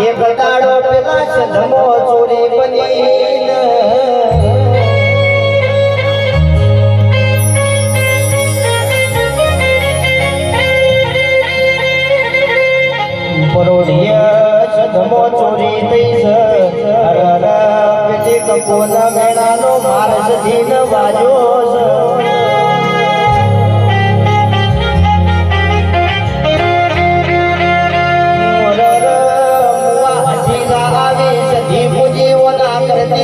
એક દાડો પેલા સધમો ચોરી બની પરોડિયા સધમો ચોરી થઈ છે પેટી કપોના મેળાનો માર સધીન વાજો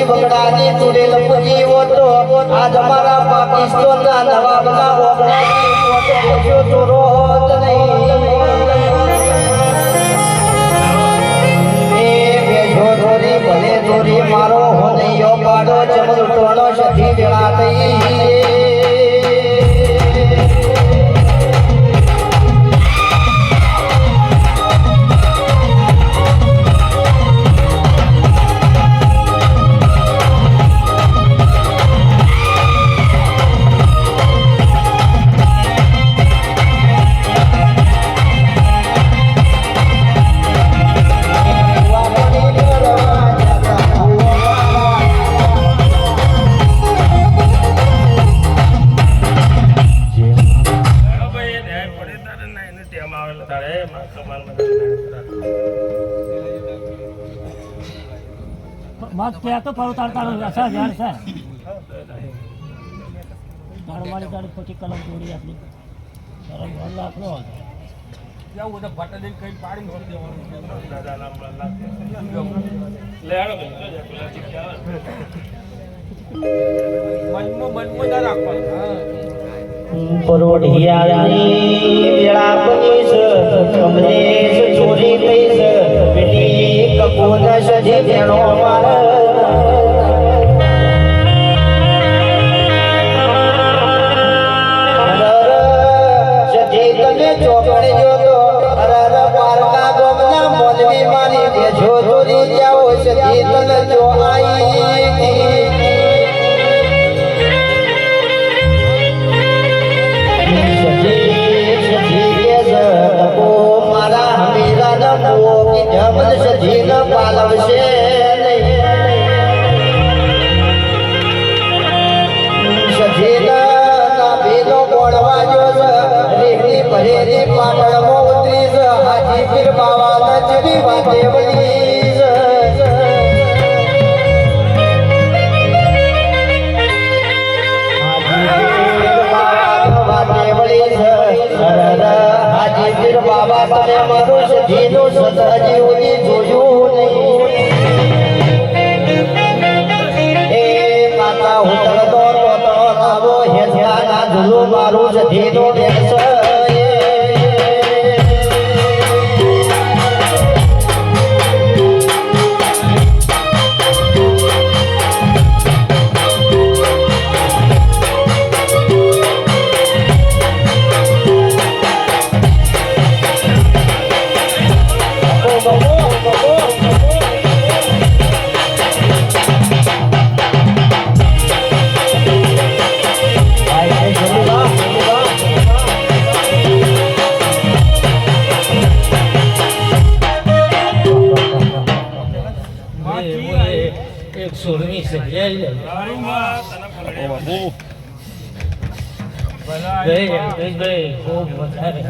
બગડાની ચૂડેલ પૂજીવો તો આજ અમારા પાકિસ્તાનના નવાબના ઓગણાની ચોરો હોત નહીં એ બેઠો ચોરી ભલે ચોરી મારો હોનૈયો પાડો ચમલ ટોળો સધી વેળા થઈ मत क्या तो पर उतारता ऐसा ध्यान से गाड़ी गाड़ी खोटी कलम जोड़ी अपनी सरम भला अपनो क्या वो तो बटन दिन कहीं पाड़ी छोड़ दे दादा नाम ले आड़ो मन ना રાખવા પરોઢિયાની વેળા બની છે કમલેશ ચોરી થઈ છે બેટી કપૂરના સજી ભેણો માર સજી તને ચોકડે જોતો અરર પારકા ગોમના મોલવી મારી દેજો ચોરી જાઓ સજી તને જો આઈ સજીન પાલવશે સજીન નાભીનો ગોળવાજો છે રેહની ભરેલી પાટણમાં ઉતરી છે હાજી પીર બાવા નચરી વાતે વળી છે હાજી પીર બાવા વાતે વળી છે હાજી પીર બાબા તને મારું સજીનું સદાજી ઉની જોયું નહીં એ માતા ઉતર તો આવો હેઠાના ઝૂલું મારું સજીનું દેશ ભાઈ ખૂબ વધારે